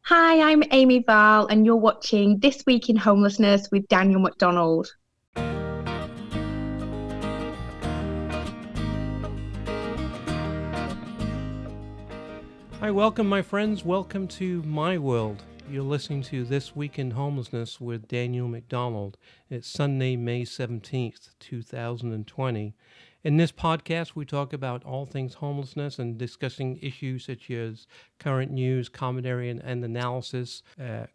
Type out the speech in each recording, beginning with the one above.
Hi, I'm Amy Varle, and you're watching This Week in Homelessness with Daniel McDonald. Hi, welcome, my friends. Welcome to my world. You're listening to This Week in Homelessness with Daniel McDonald. It's Sunday, May 17th, 2020. In this podcast, we talk about all things homelessness and discussing issues such as current news, commentary, and analysis,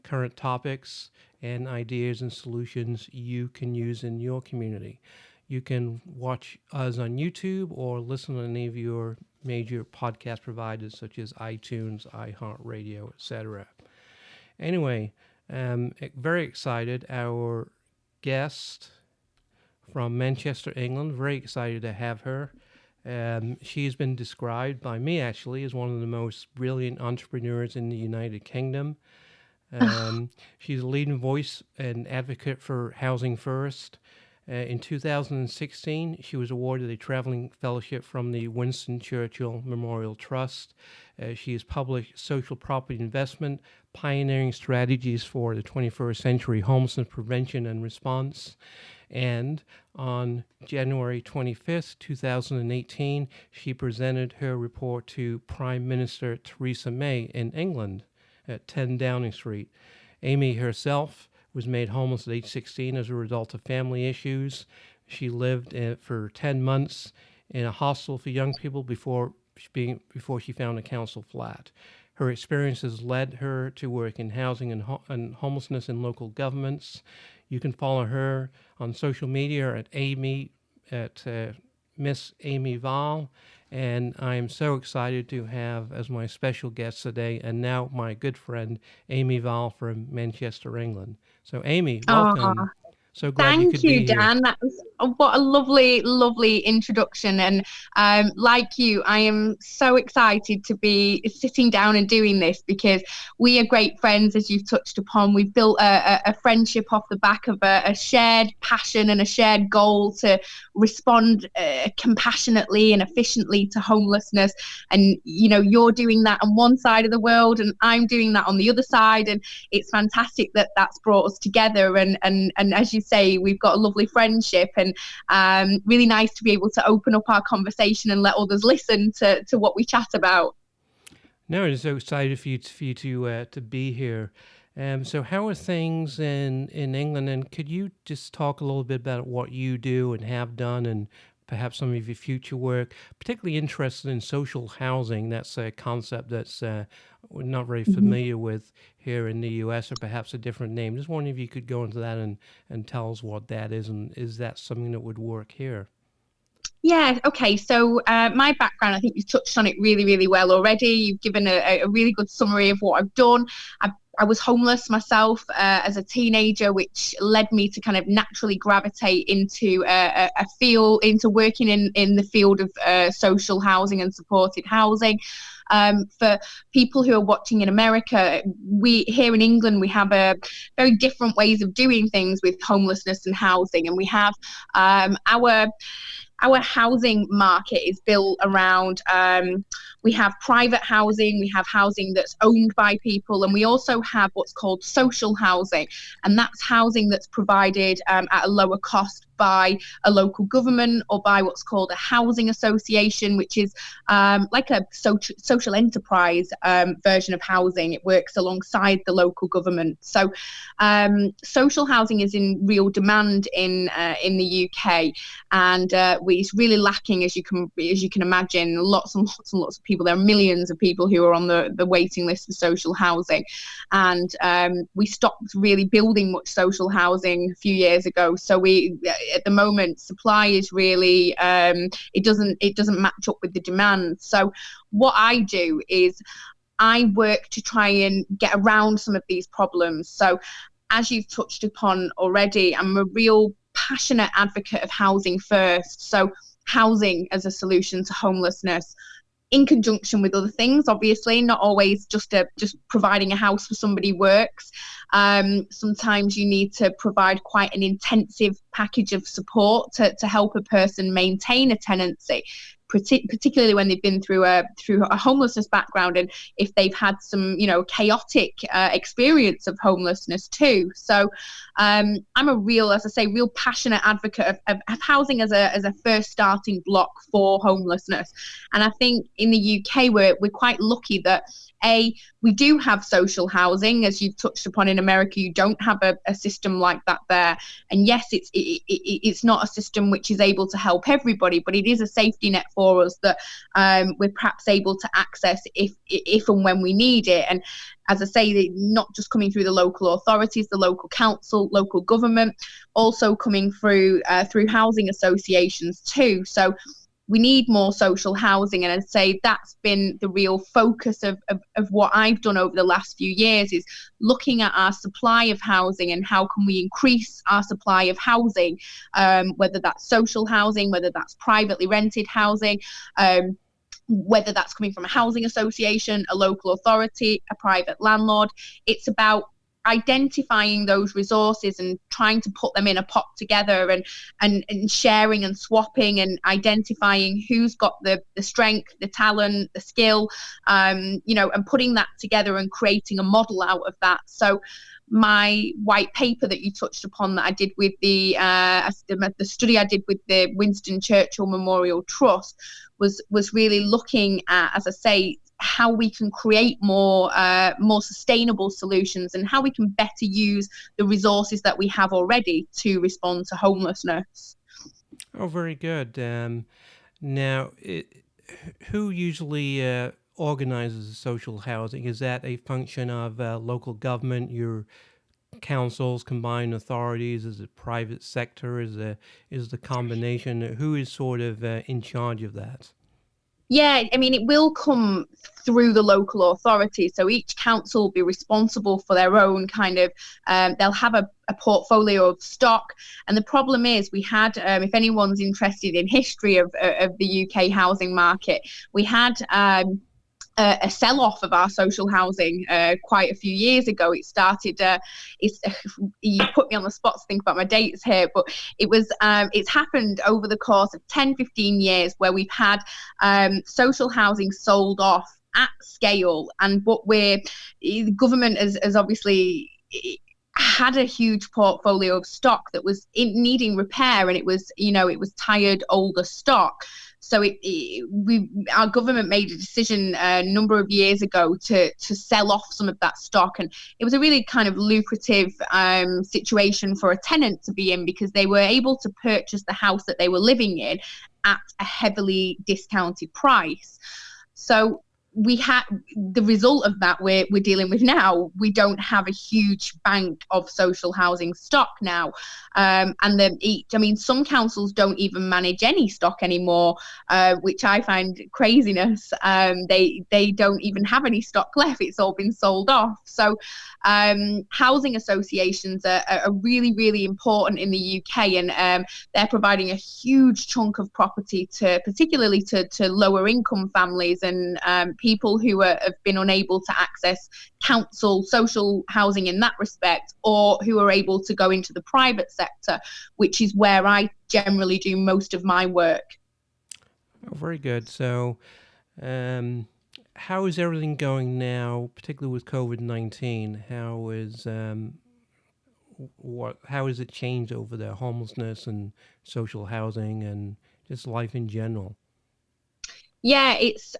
current topics, and ideas and solutions you can use in your community. You can watch us on YouTube or listen on any of your major podcast providers such as iTunes, iHeartRadio, etc. Anyway, very excited. Our guest from Manchester, England, very excited to have her. She's been described by me, actually, as one of the most brilliant entrepreneurs in the United Kingdom. She's a leading voice and advocate for Housing First. In 2016, she was awarded a traveling fellowship from the Winston Churchill Memorial Trust. She has published Social Property Investment, Pioneering Strategies for the 21st Century Homelessness Prevention and Response. And on January 25th, 2018, she presented her report to Prime Minister Theresa May in England at 10 Downing Street. Amy herself was made homeless at age 16 as a result of family issues. She lived for 10 months in a hostel for young people before she found a council flat. Her experiences led her to work in housing and homelessness in local governments. You can follow her on social media at Miss Amy Varle. And I am so excited to have as my special guest today, and now my good friend, Amy Varle from Manchester, England. So, Amy, welcome. So glad you could Thank you, be here. Dan. That was what a lovely, lovely introduction. And like you, I am so excited to be sitting down and doing this because we are great friends, as you've touched upon. We've built a friendship off the back of a shared passion and a shared goal to respond compassionately and efficiently to homelessness. And, you know, you're doing that on one side of the world and I'm doing that on the other side. And it's fantastic that that's brought us together. And as you say, we've got a lovely friendship, and really nice to be able to open up our conversation and let others listen to what we chat about. No, I'm so excited for you to be here. So how are things in England? And could you just talk a little bit about what you do and have done, and perhaps some of your future work? Particularly interested in social housing. That's a concept that's we're not very familiar with here in the U.S., or perhaps a different name. Just wondering if you could go into that and tell us what that is, and is that something that would work here? Yeah, okay. So my background, I think you've touched on it really, really well already. You've given a really good summary of what I've done. I was homeless myself as a teenager, which led me to kind of naturally gravitate into into working in the field of social housing and supported housing. For people who are watching in America, we here in England, we have a very different ways of doing things with homelessness and housing, and we have our housing market is built around, we have private housing, we have housing that's owned by people, and we also have what's called social housing. And that's housing that's provided at a lower cost by a local government or by what's called a housing association, which is like a social enterprise version of housing. It works alongside the local government. So social housing is in real demand in the UK, and it's really lacking, as you can imagine. Lots and lots and lots of people. There are millions of people who are on the waiting list for social housing, and we stopped really building much social housing a few years ago. So we at the moment, supply is really it doesn't match up with the demand. So what I do is I work to try and get around some of these problems. So as you've touched upon already, I'm a real passionate advocate of housing first. So housing as a solution to homelessness, in conjunction with other things, obviously, not always just providing a house for somebody works. Sometimes you need to provide quite an intensive package of support to help a person maintain a tenancy. particularly when they've been through a homelessness background, and if they've had some, chaotic experience of homelessness too. So I'm a real passionate advocate of housing as a first starting block for homelessness. And I think in the UK we're quite lucky that we do have social housing. As you've touched upon, in America you don't have a system like that there. And yes, it's not a system which is able to help everybody, but it is a safety net for us that we're perhaps able to access if and when we need it. And as I say, not just coming through the local authorities, the local council, local government, also coming through housing associations too. So we need more social housing, and I'd say that's been the real focus of what I've done over the last few years, is looking at our supply of housing and how can we increase our supply of housing, whether that's social housing, whether that's privately rented housing, whether that's coming from a housing association, a local authority, a private landlord. It's about identifying those resources and trying to put them in a pot together, and sharing and swapping and identifying who's got the strength, the talent, the skill, and putting that together and creating a model out of that. So my white paper that you touched upon that I did with the study I did with the Winston Churchill Memorial Trust was really looking at, as I say, how we can create more sustainable solutions, and how we can better use the resources that we have already to respond to homelessness. Oh, very good. Now, who usually organizes social housing? Is that a function of local government, your councils, combined authorities? Is it private sector? Is the combination? Who is sort of in charge of that? Yeah, I mean, it will come through the local authorities. So each council will be responsible for their own kind of, they'll have a portfolio of stock. And the problem is we had, if anyone's interested in history of the UK housing market, we had a sell-off of our social housing quite a few years ago. It started, you put me on the spot to think about my dates here, but it's happened over the course of 10, 15 years where we've had social housing sold off at scale. And the government has obviously had a huge portfolio of stock that was needing repair, and it was tired, older stock. So our government made a decision a number of years ago to sell off some of that stock, and it was a really kind of lucrative situation for a tenant to be in, because they were able to purchase the house that they were living in at a heavily discounted price. So we had the result of that we're dealing with now. We don't have a huge bank of social housing stock now, and some councils don't even manage any stock anymore, which I find craziness. They don't even have any stock left. It's all been sold off. So housing associations are really, really important in the UK, and they're providing a huge chunk of property particularly to lower income families and people who have been unable to access council social housing in that respect, or who are able to go into the private sector, which is where I generally do most of my work. Oh, very good. So how is everything going now, particularly with COVID-19? How has it changed over there, homelessness and social housing and just life in general? Yeah, it's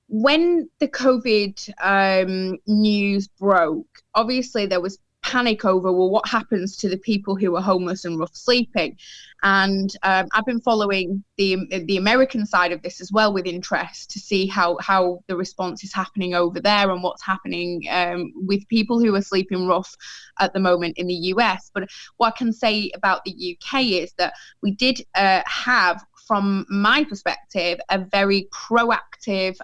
when the COVID news broke, obviously there was panic over, well, what happens to the people who are homeless and rough sleeping? And I've been following the American side of this as well with interest, to see how the response is happening over there and what's happening with people who are sleeping rough at the moment in the US. But what I can say about the UK is that we did have, from my perspective, a very proactive,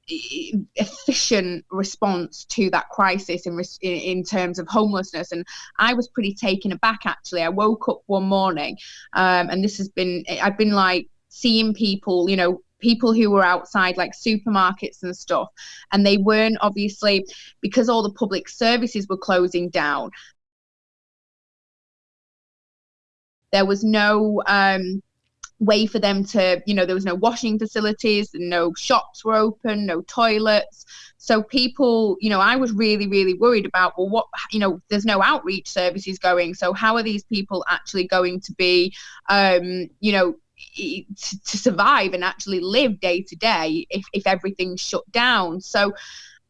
efficient response to that crisis in terms of homelessness. And I was pretty taken aback, actually. I woke up one morning, and I've been like seeing people, people who were outside like supermarkets and stuff, and they weren't, obviously, because all the public services were closing down, there was no way for them to, there was no washing facilities, no shops were open, no toilets. So people, I was really, really worried about, well, what, there's no outreach services going. So how are these people actually going to be, to survive and actually live day to day if everything's shut down? So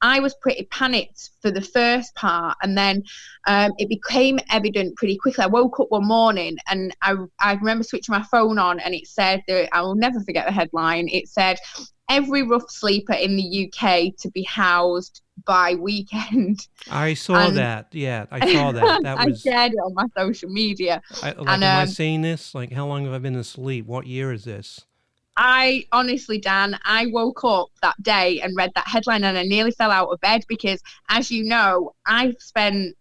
I was pretty panicked for the first part, and then it became evident pretty quickly. I woke up one morning and I remember switching my phone on, and it said, I will never forget the headline. It said, every rough sleeper in the UK to be housed by weekend. I saw that. Yeah, I saw that. That I was. shared it on my social media. Am I seeing this? Like, how long have I been asleep? What year is this? I honestly, Dan, I woke up that day and read that headline and I nearly fell out of bed because, as you know, I've spent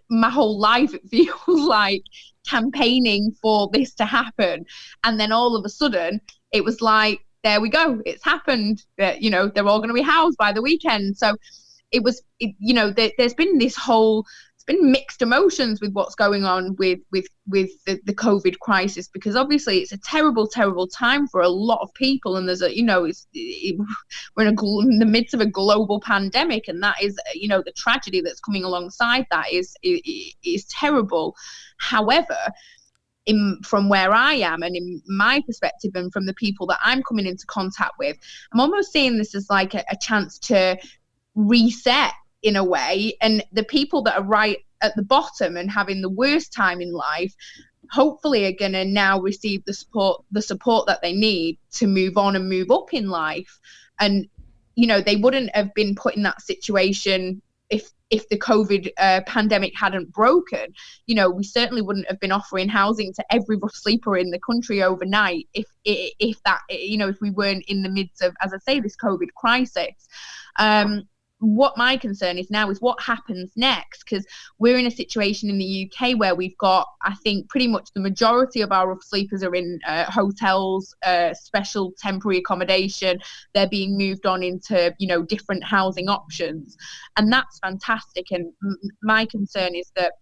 my whole life, it feels like, campaigning for this to happen. And then all of a sudden, it was like, there we go, it's happened. They're all going to be housed by the weekend. So there's been this whole, it's been mixed emotions with what's going on with the COVID crisis, because obviously it's a terrible, terrible time for a lot of people. And there's we're in the midst of a global pandemic, and that is, the tragedy that's coming alongside that is terrible. However, from where I am and in my perspective and from the people that I'm coming into contact with, I'm almost seeing this as like a chance to reset in a way. And the people that are right at the bottom and having the worst time in life, hopefully are going to now receive the support that they need to move on and move up in life. And, they wouldn't have been put in that situation if the COVID pandemic hadn't broken. We certainly wouldn't have been offering housing to every rough sleeper in the country overnight if we weren't in the midst of, as I say, this COVID crisis. What my concern is now is what happens next, because we're in a situation in the UK where we've got, I think, pretty much the majority of our rough sleepers are in hotels, special temporary accommodation. They're being moved on into, different housing options. And that's fantastic. And my concern is that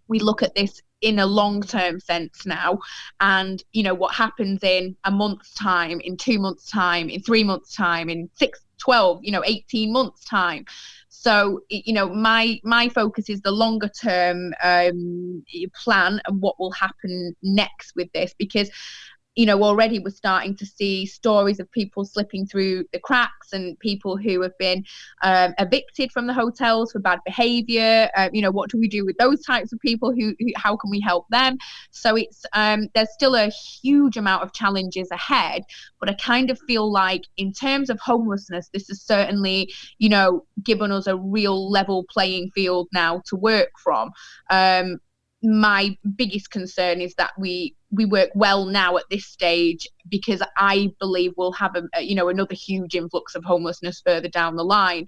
we look at this in a long-term sense now, and what happens in a month's time, in 2 months' time, in 3 months' time, in 6, 12, 18 months' time. So, my focus is the longer term plan and what will happen next with this, because already we're starting to see stories of people slipping through the cracks and people who have been evicted from the hotels for bad behavior. What do we do with those types of people? How can we help them? So it's there's still a huge amount of challenges ahead, but I kind of feel like in terms of homelessness, this has certainly, given us a real level playing field now to work from. My biggest concern is that we work well now at this stage, because I believe we'll have another huge influx of homelessness further down the line.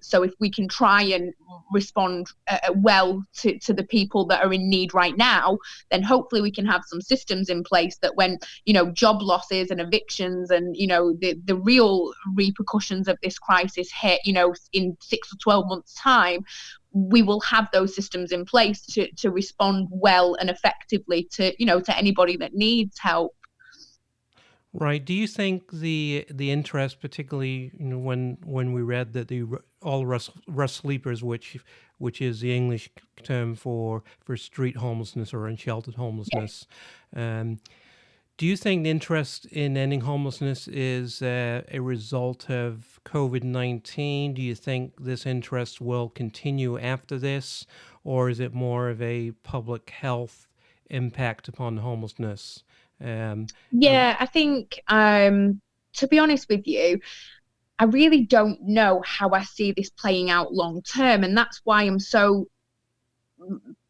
So if we can try and respond well to the people that are in need right now, then hopefully we can have some systems in place that when job losses and evictions and the real repercussions of this crisis hit in 6 or 12 months time, we will have those systems in place to respond well and effectively to anybody that needs help. Right. Do you think the interest, particularly when we read that all rust sleepers, which is the English term for street homelessness or unsheltered homelessness, do you think the interest in ending homelessness is a result of COVID-19? Do you think this interest will continue after this, or is it more of a public health impact upon homelessness? I think, to be honest with you, I really don't know how I see this playing out long term, and that's why I'm so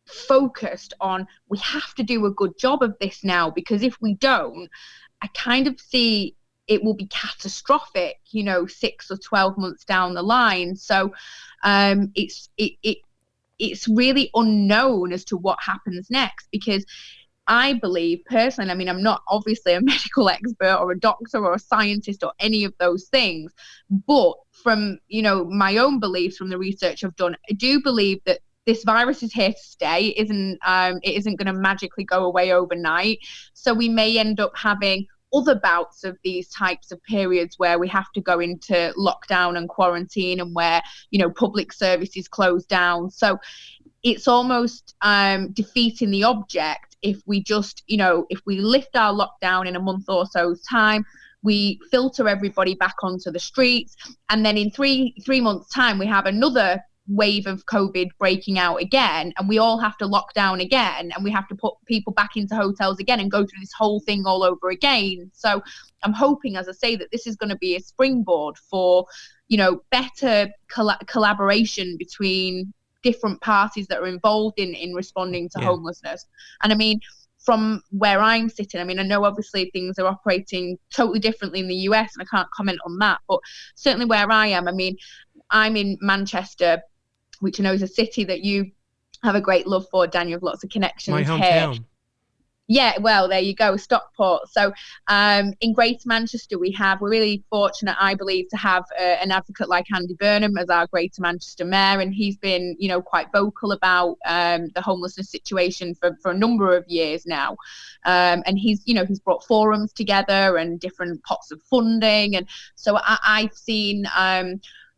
focused on we have to do a good job of this now, because if we don't, I kind of see it will be catastrophic 6 or 12 months down the line. So it's really unknown as to what happens next, because I believe personally, I mean, I'm not obviously a medical expert or a doctor or a scientist or any of those things, but from my own beliefs, from the research I've done, I do believe that this virus is here to stay. It isn't going to magically go away overnight. So we may end up having other bouts of these types of periods where we have to go into lockdown and quarantine, and where, public services close down. So it's almost defeating the object if we just, if we lift our lockdown in a month or so's time, we filter everybody back onto the streets, and then in three months' time, we have another wave of COVID breaking out again, and we all have to lock down again, and we have to put people back into hotels again and go through this whole thing all over again. So I'm hoping, as I say, that this is going to be a springboard for, better collaboration between different parties that are involved in responding to homelessness. And I mean, from where I'm sitting, I know obviously things are operating totally differently in the US, and I can't comment on that, but certainly where I am, I'm in Manchester, which I know is a city that you have a great love for, Dan. You have lots of connections My hometown. here. Yeah, well, there you go, Stockport. So in Greater Manchester, we're really fortunate, I believe, to have an advocate like Andy Burnham as our Greater Manchester Mayor, and he's been, quite vocal about the homelessness situation for a number of years now. And he's brought forums together and different pots of funding. And so I've seen...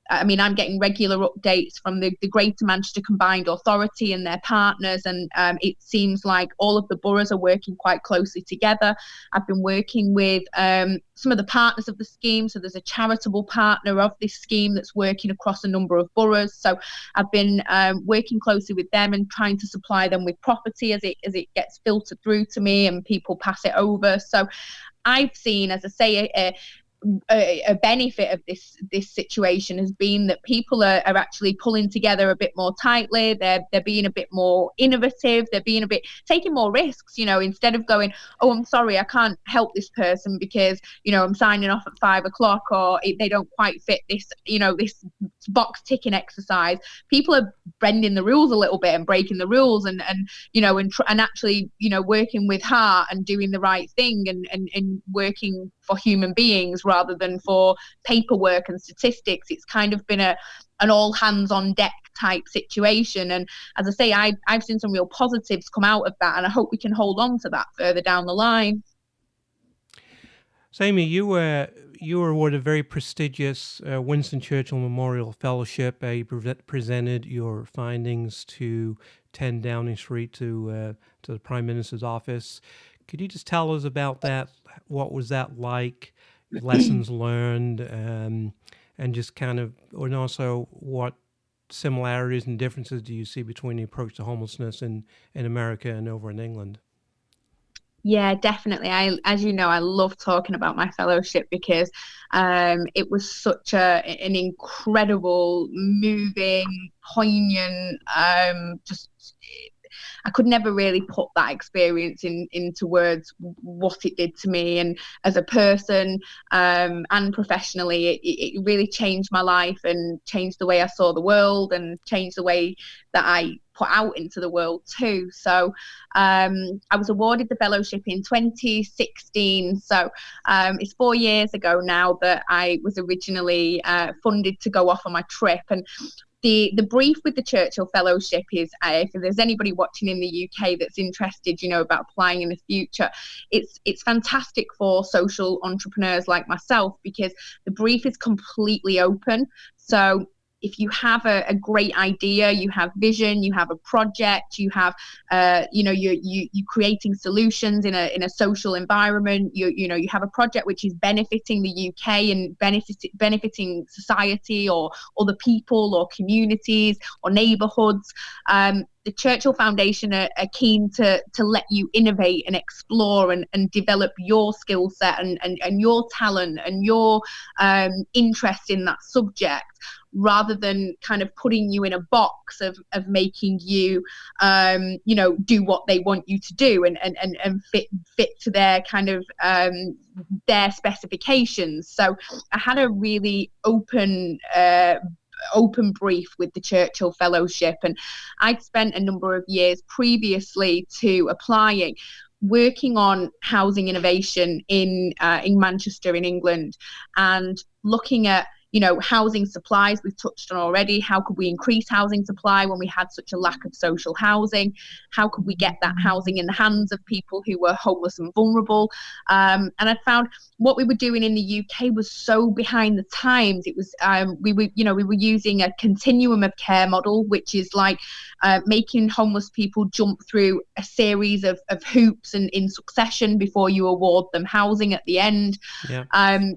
I'm getting regular updates from the Greater Manchester Combined Authority and their partners, and it seems like all of the boroughs are working quite closely together. I've been working with some of the partners of the scheme. So there's a charitable partner of this scheme that's working across a number of boroughs. So I've been working closely with them and trying to supply them with property as it gets filtered through to me and people pass it over. So I've seen, as I say, a benefit of this situation has been that people are actually pulling together a bit more tightly. They're being a bit more innovative. They're being taking more risks, instead of going, oh, I'm sorry, I can't help this person because, I'm signing off at 5:00, or they don't quite fit this, this box ticking exercise. People are bending the rules a little bit and breaking the rules and actually, working with heart and doing the right thing and working for human beings rather than for paperwork and statistics. It's kind of been an all hands on deck type situation. And as I say, I've seen some real positives come out of that, and I hope we can hold on to that further down the line. So, Amy, you were awarded a very prestigious Winston Churchill Memorial Fellowship. You presented your findings to 10 Downing Street to the Prime Minister's office. Could you just tell us about that? What was that like? Lessons learned, and just and also what similarities and differences do you see between the approach to homelessness in America and over in England? Yeah, definitely. As you know, I love talking about my fellowship because it was such an incredible, moving, poignant, I could never really put that experience into words, what it did to me, and as a person and professionally, it really changed my life and changed the way I saw the world and changed the way that I put out into the world too. So I was awarded the fellowship in 2016. So it's 4 years ago now that I was originally funded to go off on my trip. And the brief with the Churchill Fellowship is, if there's anybody watching in the UK that's interested, about applying in the future, it's fantastic for social entrepreneurs like myself because the brief is completely open. So if you have a great idea, you have vision, you have a project, you have, you're creating solutions in a social environment, you have a project which is benefiting the UK and benefiting society or other people or communities or neighbourhoods, the Churchill Foundation are keen to let you innovate and explore and develop your skill set and your talent and your interest in that subject, rather than kind of putting you in a box of making you, do what they want you to do and fit to their kind of their specifications. So I had a really open brief with the Churchill Fellowship, and I'd spent a number of years previously to applying working on housing innovation in Manchester in England, and looking at housing supplies we've touched on already. How could we increase housing supply when we had such a lack of social housing? How could we get that housing in the hands of people who were homeless and vulnerable? And I found what we were doing in the UK was so behind the times. It was we were using a continuum of care model, which is like making homeless people jump through a series of hoops and in succession before you award them housing at the end.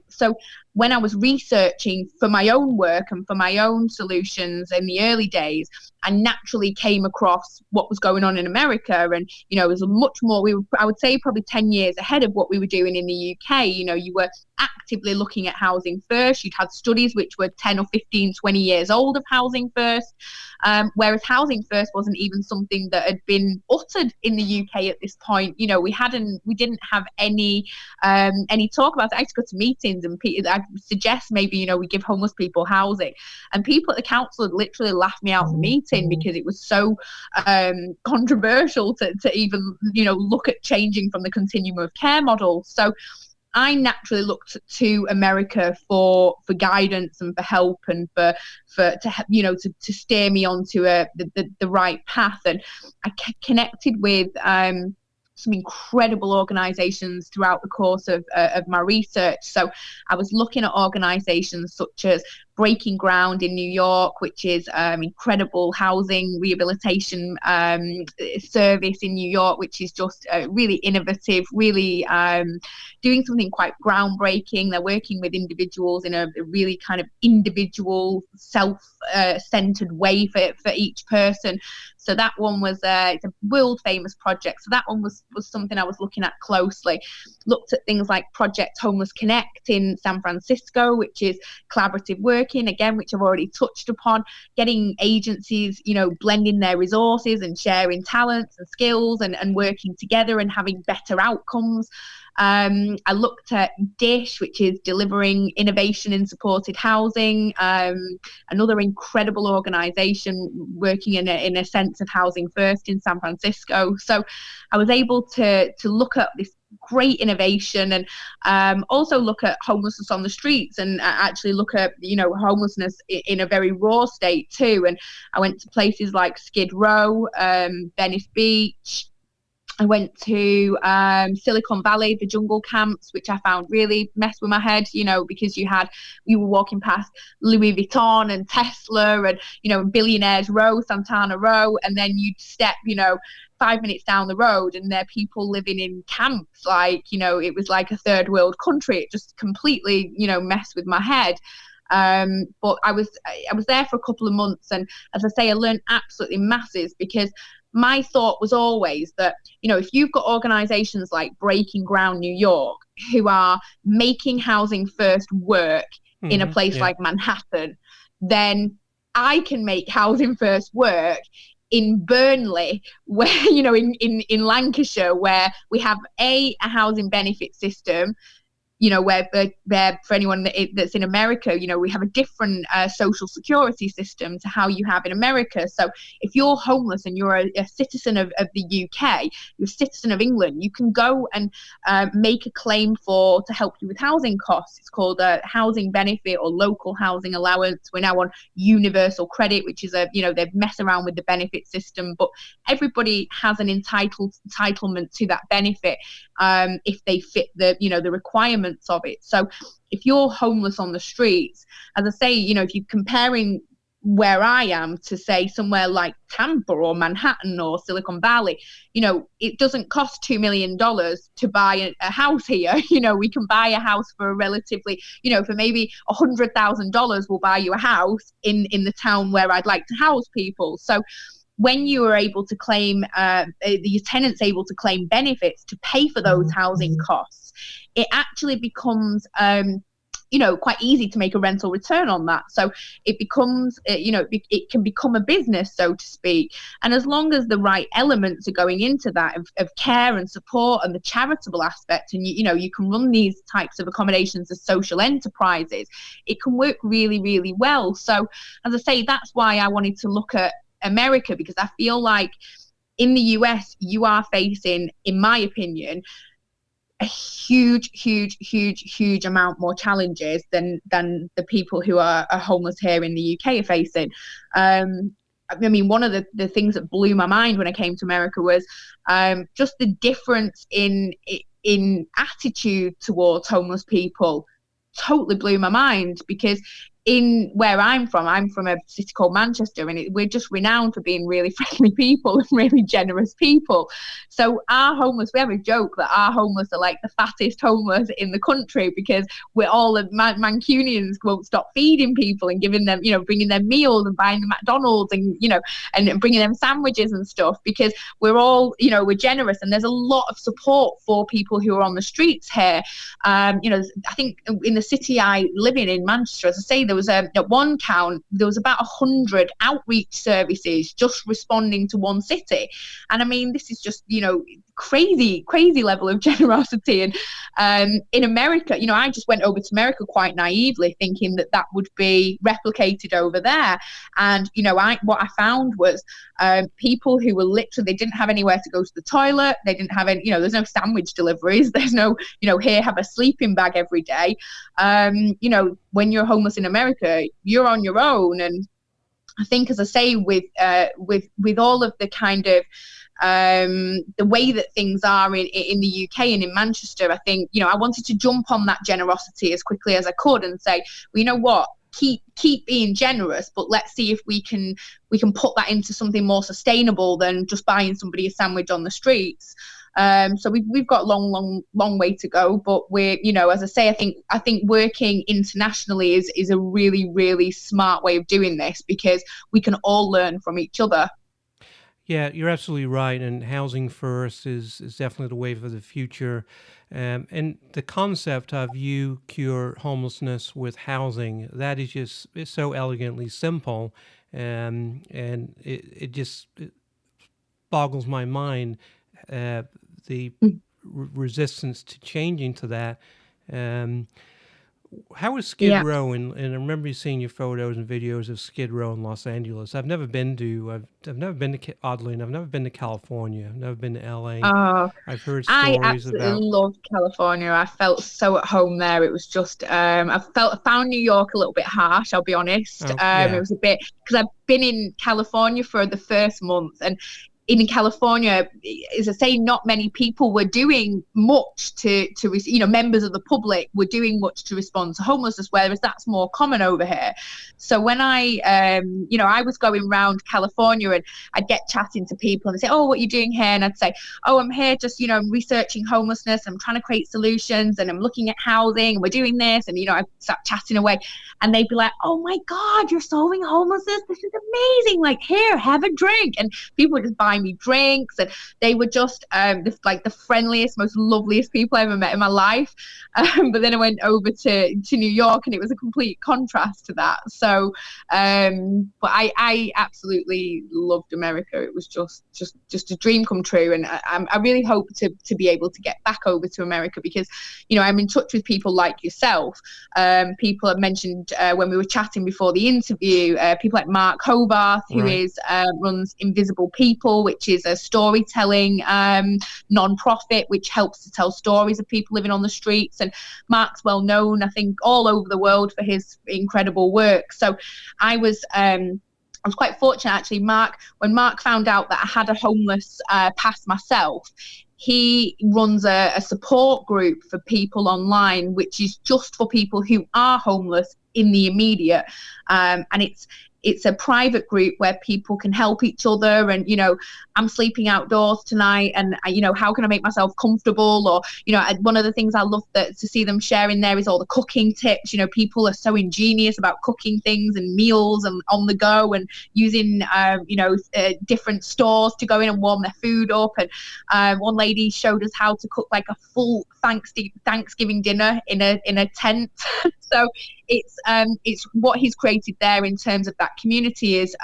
So when I was researching for my own work and for my own solutions in the early days, I naturally came across what was going on in America. And, it was much more, I would say probably 10 years ahead of what we were doing in the UK. You were actively looking at housing first. You'd had studies which were 10 or 15, 20 years old of housing first. Whereas housing first wasn't even something that had been uttered in the UK at this point. We didn't have any talk about it. I used to go to meetings and I'd suggest maybe, we give homeless people housing, and people at the council had literally laughed me out of the meeting because it was so controversial to even, look at changing from the continuum of care model. So I naturally looked to America for guidance and for help and to steer me onto the right path. And I connected with some incredible organizations throughout the course of my research. So I was looking at organizations such as Breaking Ground in New York, which is incredible housing rehabilitation service in New York, which is just really innovative, really doing something quite groundbreaking. They're working with individuals in a really kind of individual, self-centered way for each person. So that one was it's a world famous project. So that one was something I was looking at closely. Looked at things like Project Homeless Connect in San Francisco, which is collaborative working, again, which I've already touched upon, getting agencies, blending their resources and sharing talents and skills and working together and having better outcomes. I looked at DISH, which is delivering innovation in supported housing, another incredible organisation working in a sense of housing first in San Francisco. So I was able to look at this great innovation and also look at homelessness on the streets and actually look at homelessness in a very raw state too. And I went to places like Skid Row, Venice Beach. I went to Silicon Valley, the jungle camps, which I found really messed with my head, because you were walking past Louis Vuitton and Tesla and, Billionaires Row, Santana Row, and then you'd step, 5 minutes down the road and there are people living in camps, it was like a third world country. It just completely, messed with my head. But I was there for a couple of months, and as I say, I learned absolutely masses, because my thought was always that, if you've got organizations like Breaking Ground New York who are making housing first work in a place like Manhattan, then I can make housing first work in Burnley, where, in Lancashire, where we have a housing benefit system, where for anyone that's in America, we have a different social security system to how you have in America. So if you're homeless and you're a citizen of the UK, you're a citizen of England, you can go and make a claim to help you with housing costs. It's called a housing benefit or local housing allowance. We're now on universal credit, which is they've messed around with the benefit system, but everybody has an entitlement to that benefit if they fit the requirements of it. So if you're homeless on the streets, as I say, if you're comparing where I am to say somewhere like Tampa or Manhattan or Silicon Valley, it doesn't cost $2 million to buy a house here. We can buy a house for a relatively, for maybe $100,000 will buy you a house in the town where I'd like to house people. So when you are able to claim, your tenant's able to claim benefits to pay for those housing costs, it actually becomes, quite easy to make a rental return on that. So it becomes, it can become a business, so to speak. And as long as the right elements are going into that of care and support and the charitable aspect, and you can run these types of accommodations as social enterprises, it can work really, really well. So as I say, that's why I wanted to look at America, because I feel like in the US you are facing, in my opinion, a huge amount more challenges than the people who are homeless here in the UK are facing. I mean, one of the things that blew my mind when I came to America was just the difference in attitude towards homeless people. Totally blew my mind, because in where I'm from a city called Manchester, and we're just renowned for being really friendly people and really generous people. So we have a joke that our homeless are like the fattest homeless in the country, because we're all the Mancunians won't stop feeding people and giving them, bringing them meals and buying them McDonald's and, and bringing them sandwiches and stuff, because we're all, we're generous, and there's a lot of support for people who are on the streets here. I think in the city I live in Manchester, as I say, there was at one count, there was about 100 outreach services just responding to one city. And I mean, this is just, crazy level of generosity. And in America, I just went over to America quite naively, thinking that would be replicated over there. And, what I found was people who were literally, they didn't have anywhere to go to the toilet. They didn't have any, there's no sandwich deliveries. There's no, here, have a sleeping bag every day. When you're homeless in America, you're on your own. And I think, as I say, with all of the kind of the way that things are in the UK and in Manchester, I think, I wanted to jump on that generosity as quickly as I could and say, well, you know what, keep being generous, but let's see if we can put that into something more sustainable than just buying somebody a sandwich on the streets. So we've got a long way to go, but we're, as I say, I think working internationally is a really, really smart way of doing this, because we can all learn from each other. Yeah, you're absolutely right. And housing first is definitely the way for the future. And the concept of you cure homelessness with housing, that is just, it's so elegantly simple. And it boggles my mind, the resistance to changing to that. How is Skid Row? And I remember seeing your photos and videos of Skid Row in Los Angeles. I've never been to, oddly enough, I've never been to California. I've never been to LA. Oh, I've heard I stories absolutely loved California. I felt so at home there. It was just, I found New York a little bit harsh, I'll be honest. It was a bit, because I've been in California for the first month, and in California, as I say, not many people were doing much to members of the public were doing much to respond to homelessness, whereas that's more common over here. So when I was going around California, and I'd get chatting to people and they'd say, oh, what are you doing here? And I'd say, oh, I'm here just, I'm researching homelessness. I'm trying to create solutions, and I'm looking at housing, and we're doing this. And, I'd start chatting away, and they'd be like, oh my God, you're solving homelessness. This is amazing. Like, here, have a drink. And people would just buy me drinks, and they were just the friendliest, most loveliest people I ever met in my life. But then I went over to New York, and it was a complete contrast to that. So but I absolutely loved America. It was just a dream come true, and I really hope to be able to get back over to America, because I'm in touch with people like yourself. People have mentioned when we were chatting before the interview, people like Mark Hobarth, who runs Invisible People, which is a storytelling non-profit which helps to tell stories of people living on the streets. And Mark's well known, I think, all over the world for his incredible work. So I was quite fortunate, actually. When Mark found out that I had a homeless past myself, he runs a support group for people online, which is just for people who are homeless in the immediate. And it's a private group where people can help each other. And, I'm sleeping outdoors tonight, and, how can I make myself comfortable? Or, one of the things I love to see them sharing there is all the cooking tips. People are so ingenious about cooking things and meals and on the go, and using, different stores to go in and warm their food up. And one lady showed us how to cook like a full Thanksgiving dinner in a tent. So it's what he's created there in terms of that community is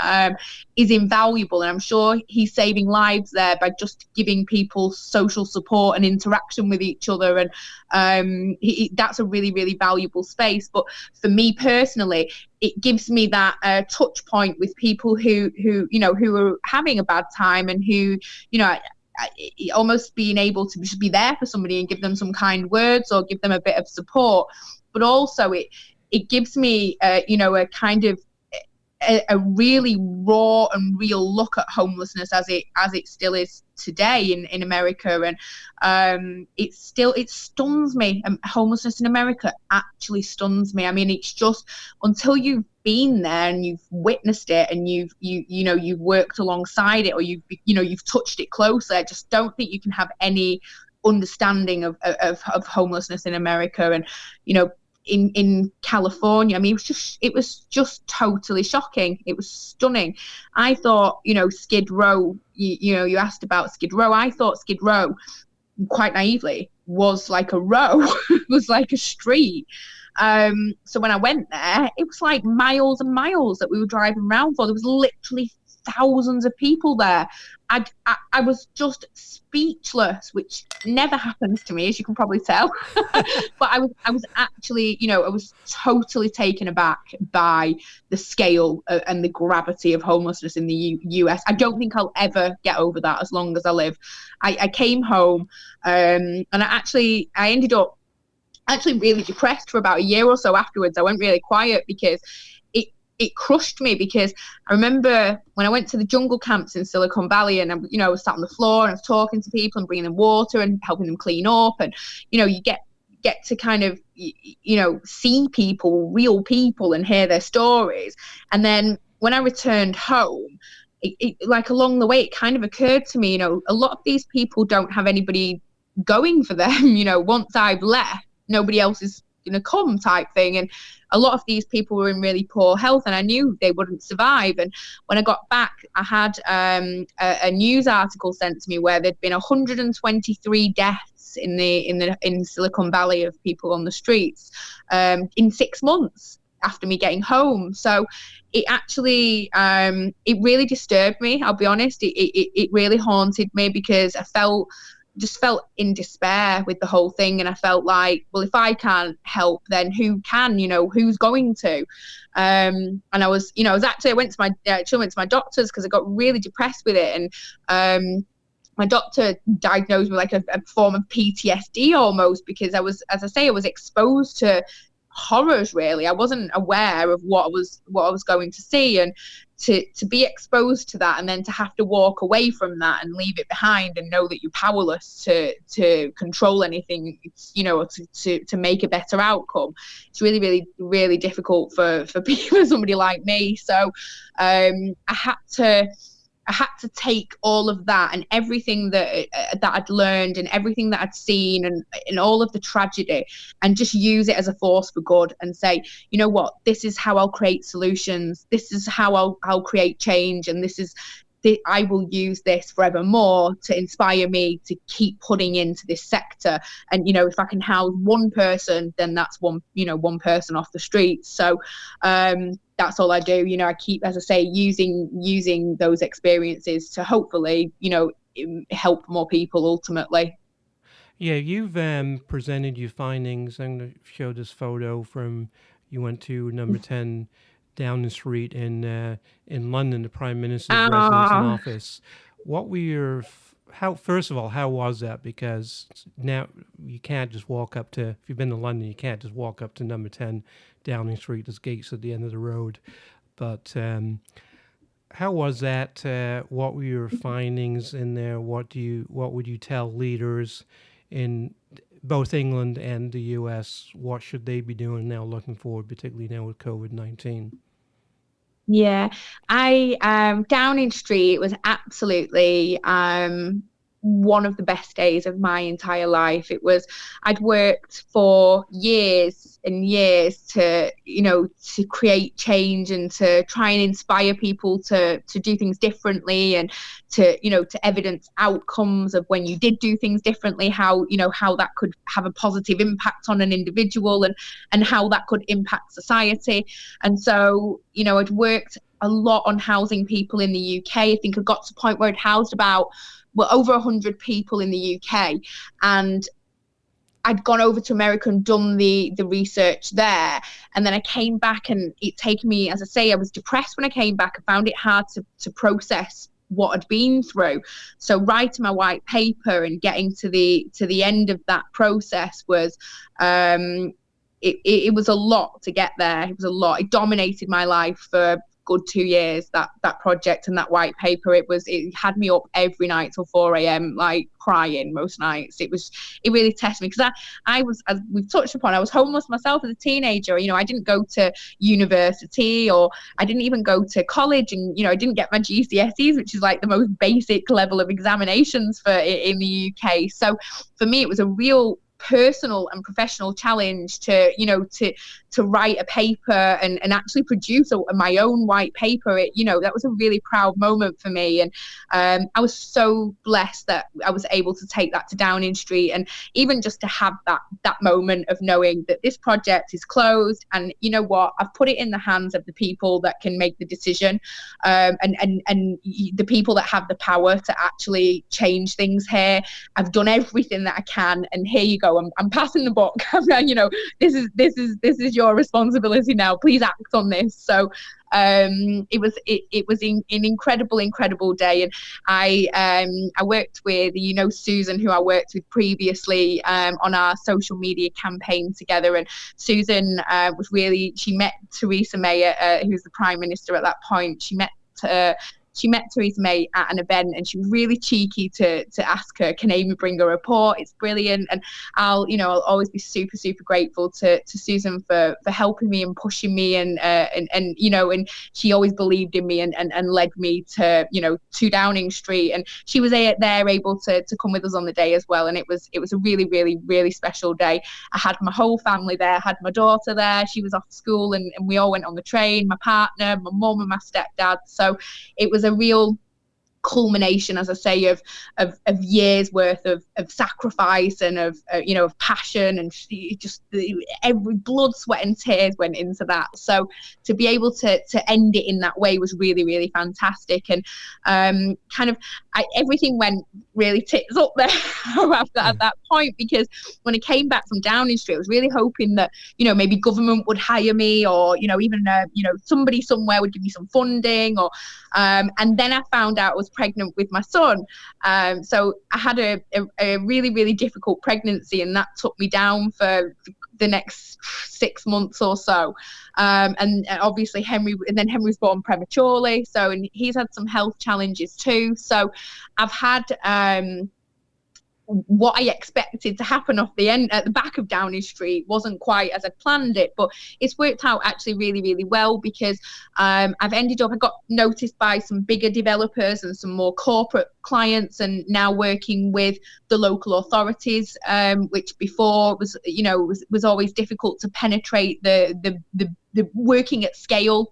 invaluable, and I'm sure he's saving lives there by just giving people social support and interaction with each other. And that's a really, really valuable space. But for me personally, it gives me that touch point with people who are having a bad time, and who almost being able to just be there for somebody and give them some kind words or give them a bit of support. But also it gives me, a kind of a really raw and real look at homelessness as it still is today in America. And it stuns me. Homelessness in America actually stuns me. I mean, it's just, until you've been there and you've witnessed it and you've worked alongside it, or you've touched it closely, I just don't think you can have any understanding of homelessness in America. And in California, I mean, it was just totally shocking. It was stunning. I thought, Skid Row, you asked about Skid Row. I thought Skid Row, quite naively, was like a row, was like a street. So when I went there, it was like miles and miles that we were driving around for. There was literally thousands of people there. I was just speechless, which never happens to me, as you can probably tell. But I was actually, I was totally taken aback by the scale and the gravity of homelessness in the US. I don't think I'll ever get over that as long as I live. I came home and I ended up actually really depressed for about a year or so afterwards. I went really quiet because it crushed me, because I remember when I went to the jungle camps in Silicon Valley, and I was sat on the floor and I was talking to people and bringing them water and helping them clean up, and you get to kind of see people, real people, and hear their stories. And then when I returned home, it like along the way, it kind of occurred to me, a lot of these people don't have anybody going for them. Once I've left, nobody else is going to come, type thing. And a lot of these people were in really poor health, and I knew they wouldn't survive. And when I got back, I had a news article sent to me where there'd been 123 deaths in Silicon Valley of people on the streets in 6 months after me getting home. So it actually it really disturbed me, I'll be honest. It really haunted me, because I felt in despair with the whole thing. And I felt like, well, if I can't help, then who can, who's going to? And I went to my doctors because I got really depressed with it. And my doctor diagnosed me like a form of PTSD almost, because I was exposed to horrors, really. I wasn't aware of what I was going to see, and to be exposed to that, and then to have to walk away from that and leave it behind, and know that you're powerless to control anything, to make a better outcome. It's really, really, really difficult for somebody like me. So I had to take all of that and everything that I'd learned and everything that I'd seen and all of the tragedy, and just use it as a force for good, and say, you know what, this is how I'll create solutions. This is how I'll create change. And I will use this forevermore to inspire me to keep putting into this sector. And, if I can house one person, then that's one person off the streets. So, that's all I do. I keep, as I say, using those experiences to hopefully, help more people ultimately. Yeah, you've presented your findings. I'm going to show this photo from, you went to number 10 Downing Street in London, the Prime Minister's residence and office. What were your, first of all, how was that? Because now you can't just walk up to, if you've been to London, you can't just walk up to number 10 Downing Street. There's gates at the end of the road. But how was that? What were your findings in there? What would you tell leaders in both England and the US? What should they be doing now, looking forward, particularly now with COVID-19? Yeah, Downing Street was absolutely one of the best days of my entire life. I'd worked for years and years to create change and to try and inspire people to do things differently, and to evidence outcomes of when you did do things differently, how that could have a positive impact on an individual, and how that could impact society. And so, I'd worked a lot on housing people in the UK. I think I got to the point where I'd housed about over 100 people in the UK, and I'd gone over to America and done the research there. And then I came back, and it taken me, as I say, I was depressed when I came back. I found it hard to process what I'd been through. So writing my white paper and getting to the end of that process was it was a lot to get there. It was a lot. It dominated my life for good 2 years, that project and that white paper. It had me up every night till 4 a.m. like crying most nights. It really tested me, because I was, as we've touched upon, I was homeless myself as a teenager. I didn't go to university, or I didn't even go to college, and I didn't get my GCSEs, which is like the most basic level of examinations in the UK. So for me, it was a real personal and professional challenge to write a paper and actually produce my own white paper. That was a really proud moment for me, and I was so blessed that I was able to take that to Downing Street, and even just to have that moment of knowing that this project is closed, and you know what, I've put it in the hands of the people that can make the decision, and the people that have the power to actually change things here. I've done everything that I can, and here you go. I'm passing the buck. This is your responsibility now. Please act on this. So it was an incredible day, and I worked with Susan, who I worked with previously, on our social media campaign together. And Susan she met Theresa May, who's the Prime Minister at that point. She met Theresa May at an event, and she was really cheeky to ask her, can Amy bring a report? It's brilliant. And I'll always be super, super grateful to Susan for helping me and pushing me, and she always believed in me and led me to Downing Street. And she was there able to come with us on the day as well. And it was a really, really, really special day. I had my whole family there. I had my daughter there. She was off school, and we all went on the train, my partner, my mum and my stepdad. So it was a real culmination, as I say, of years worth of sacrifice and of passion, and just every blood, sweat and tears went into that. So to be able to end it in that way was really, really fantastic. And everything went really tits up there at that point, because when I came back from Downing Street, I was really hoping that maybe government would hire me, or even somebody somewhere would give me some funding, or and then I found out I was pregnant with my son. So I had a really, really difficult pregnancy, and that took me down for the next 6 months or so. And obviously Henry was born prematurely, and he's had some health challenges too. So I've had what I expected to happen at the back of Downing Street wasn't quite as I planned it, but it's worked out actually really, really well, because I got noticed by some bigger developers and some more corporate clients, and now working with the local authorities, which before was always difficult to penetrate the working at scale.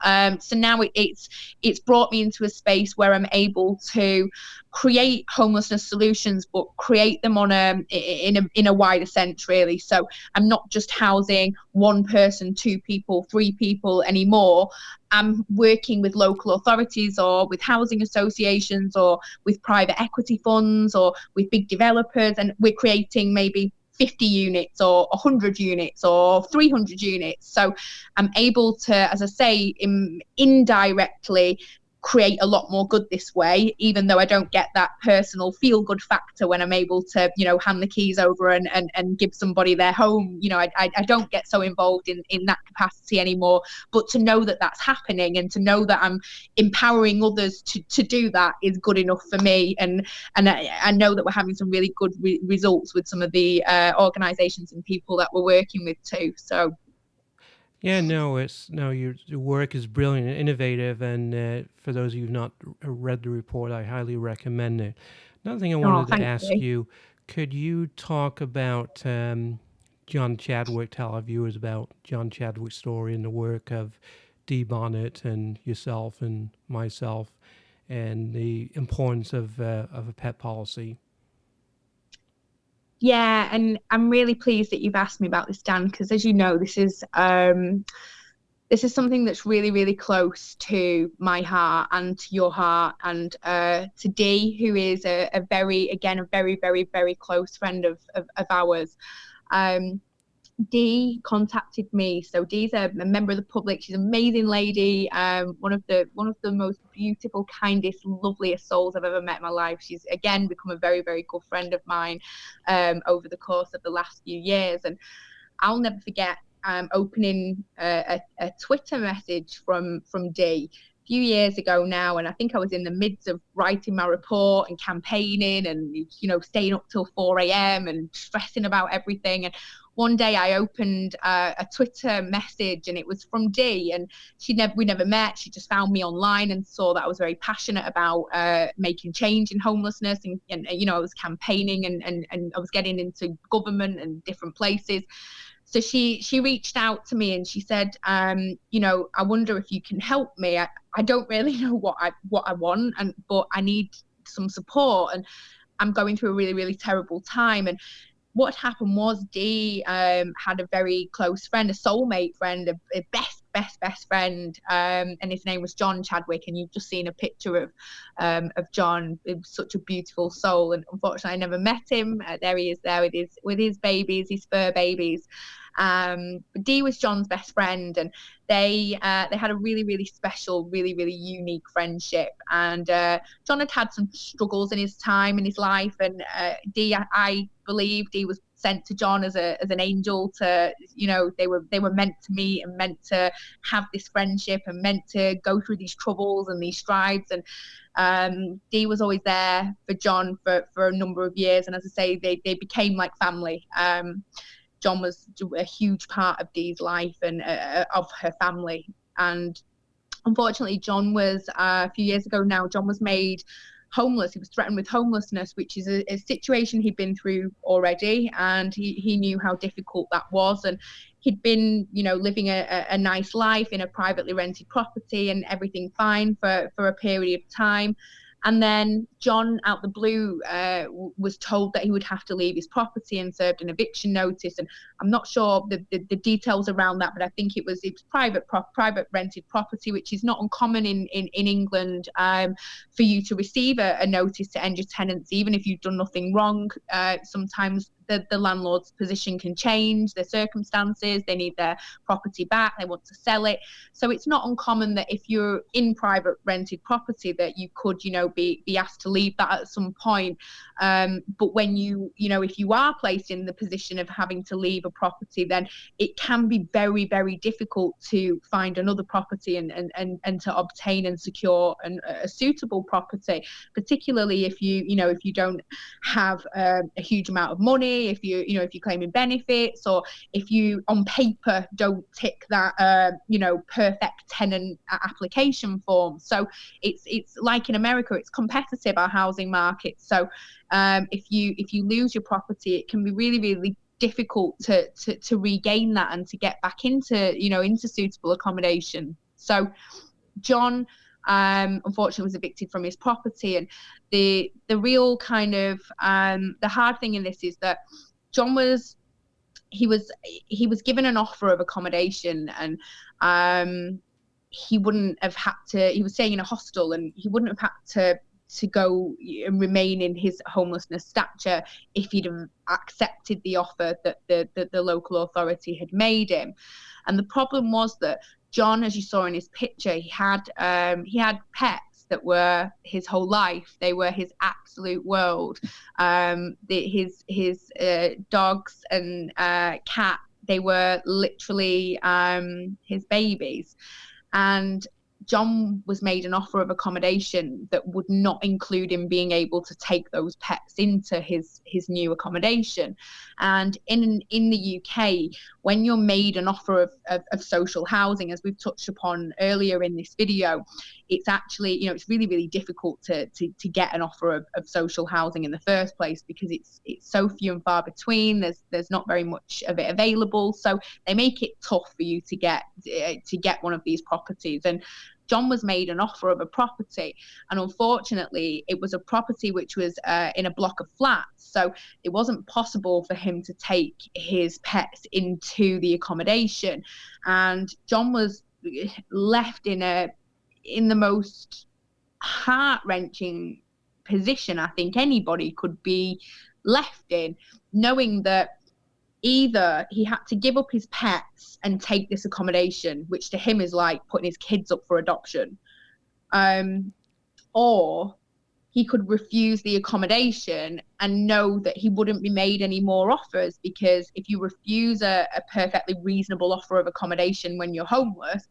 So now it's brought me into a space where I'm able to create homelessness solutions, but create them in a wider sense, really. So I'm not just housing one person, two people, three people anymore. I'm working with local authorities, or with housing associations, or with private equity funds, or with big developers, and we're creating maybe 50 units or 100 units or 300 units. So I'm able to, as I say, indirectly create a lot more good this way, even though I don't get that personal feel good factor when I'm able to hand the keys over and give somebody their home. I don't get so involved in that capacity anymore. But to know that that's happening, and to know that I'm empowering others to do that, is good enough for me. And I know that we're having some really good results with some of the organizations and people that we're working with too. So yeah, your work is brilliant and innovative, and for those of you who've not read the report, I highly recommend it. Another thing I wanted to ask you, could you talk about John Chadwick, tell our viewers about John Chadwick's story and the work of Dee Bonnet and yourself and myself, and the importance of a pet policy? Yeah, and I'm really pleased that you've asked me about this, Dan, because as you know, this is something that's really, really close to my heart and to your heart, and to Dee, who is a very, very, very, very close friend of ours. Dee contacted me. So Dee's a member of the public. She's an amazing lady. One of the most beautiful, kindest, loveliest souls I've ever met in my life. She's again become a very, very good friend of mine over the course of the last few years. And I'll never forget opening a Twitter message from Dee a few years ago now, and I think I was in the midst of writing my report and campaigning and staying up till 4 a.m. and stressing about everything. And one day I opened a Twitter message, and it was from Dee, and we never met. She just found me online and saw that I was very passionate about making change in homelessness, and I was campaigning and I was getting into government and different places. So she reached out to me and she said, I wonder if you can help me. I don't really know what I want, but I need some support, and I'm going through a really, really terrible time. And what happened was Dee had a very close friend, a soulmate friend, a best friend, and his name was John Chadwick. And you've just seen a picture of John. It was such a beautiful soul, and unfortunately I never met him. There he is there with his babies, his fur babies. But Dee was John's best friend, and they had a really, really special, really, really unique friendship. And John had some struggles in his time in his life, and Dee, I believe Dee was sent to John as an angel to, they were meant to meet and meant to have this friendship and meant to go through these troubles and these strides. And Dee was always there for John for a number of years, and as I say, they became like family. John was a huge part of Dee's life and of her family. And unfortunately, John was a few years ago now, John was made homeless. He was threatened with homelessness, which is a situation he'd been through already, and he knew how difficult that was. And he'd been, living a nice life in a privately rented property and everything fine for a period of time. And then John, out the blue, was told that he would have to leave his property and served an eviction notice. And I'm not sure the details around that, but I think it was private rented property, which is not uncommon in England for you to receive a notice to end your tenancy, even if you've done nothing wrong. Sometimes the landlord's position can change, their circumstances, they need their property back, they want to sell it. So it's not uncommon that if you're in private rented property that you could, be asked to leave that at some point. But when if you are placed in the position of having to leave a property, then it can be very, very difficult to find another property and to obtain and secure a suitable property, particularly if you don't have a huge amount of money, if you're claiming benefits, or if you on paper don't tick that perfect tenant application form. So it's like in America, it's competitive, our housing market. So if you lose your property, it can be really, really difficult to regain that and to get back into suitable accommodation. So John unfortunately was evicted from his property, and the real kind of the hard thing in this is that John was given an offer of accommodation, and he wouldn't have had to, he was staying in a hostel, and he wouldn't have had to go and remain in his homelessness stature if he'd have accepted the offer that the local authority had made him. And the problem was that John, as you saw in his picture, he had pets that were his whole life. They were his absolute world. His dogs and cat, they were literally his babies. And John was made an offer of accommodation that would not include him being able to take those pets into his new accommodation. And in the UK, when you're made an offer of social housing, as we've touched upon earlier in this video, it's actually, it's really, really difficult to get an offer of social housing in the first place, because it's so few and far between. There's not very much of it available. So they make it tough for you to get one of these properties. And John was made an offer of a property, and unfortunately it was a property which was in a block of flats, so it wasn't possible for him to take his pets into the accommodation. And John was left in the most heart-wrenching position I think anybody could be left in, knowing that either he had to give up his pets and take this accommodation, which to him is like putting his kids up for adoption, or he could refuse the accommodation and know that he wouldn't be made any more offers, because if you refuse a perfectly reasonable offer of accommodation when you're homeless,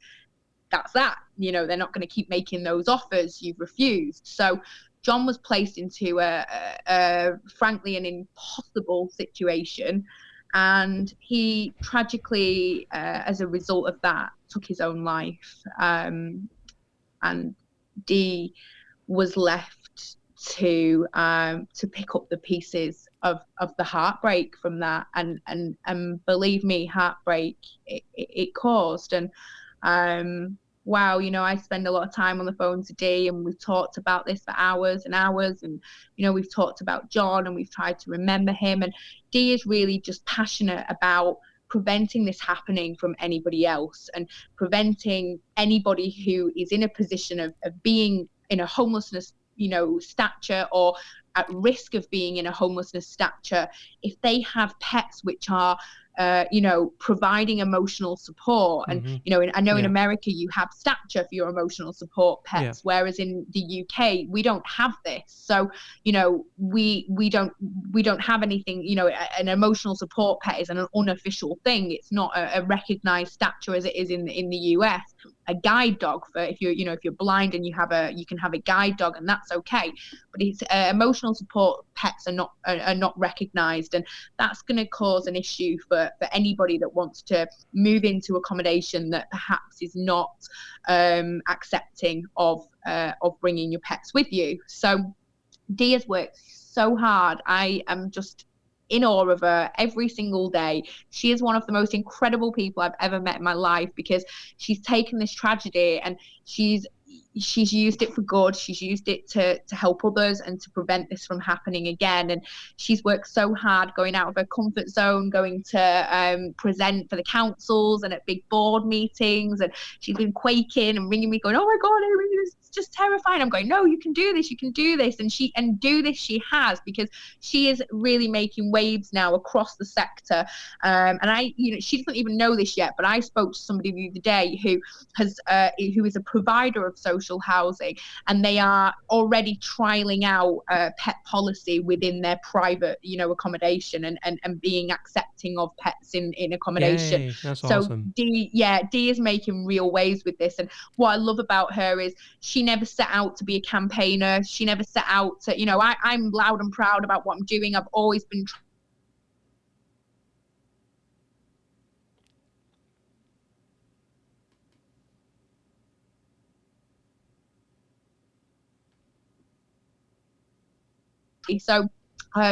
that's that. You know, they're not going to keep making those offers you've refused. So John was placed into a frankly, an impossible situation. And he tragically, as a result of that, took his own life. And Dee was left to pick up the pieces of the heartbreak from that, and believe me, heartbreak it caused. And wow, you know, I spend a lot of time on the phone to Dee, and we've talked about this for hours and hours, and you know, we've talked about John, and we've tried to remember him. And Dee is really just passionate about preventing this happening from anybody else, and preventing anybody who is in a position of being in a homelessness, you know, stature, or at risk of being in a homelessness stature, if they have pets which are you know, providing emotional support. And you know, I know in America you have stature for your emotional support pets, whereas in the UK we don't have this. So you know, we don't have anything. You know, an emotional support pet is an unofficial thing. It's not a recognized stature as it is in the US. A guide dog, for if you're, you know, if you're blind and you can have a guide dog, and that's okay. But it's emotional support pets are not recognized, and that's going to cause an issue for anybody that wants to move into accommodation that perhaps is not accepting of bringing your pets with you. So Dee has worked so hard. I am just in awe of her every single day. She is one of the most incredible people I've ever met in my life, because she's taken this tragedy and she's used it for good. She's used it to help others and to prevent this from happening again. And she's worked so hard, going out of her comfort zone, going to present for the councils and at big board meetings. And she's been quaking and ringing me going, oh my God, it's just terrifying. I'm going, no, you can do this. You can do this. And she has, because she is really making waves now across the sector. And she doesn't even know this yet, but I spoke to somebody the other day who is a provider of social housing, and they are already trialing out pet policy within their private, you know, accommodation, and being accepting of pets in accommodation. Yay, that's so awesome. Dee is making real waves with this. And what I love about her is she never set out to be a campaigner. She never set out to, you know, I'm loud and proud about what I'm doing. I've always been so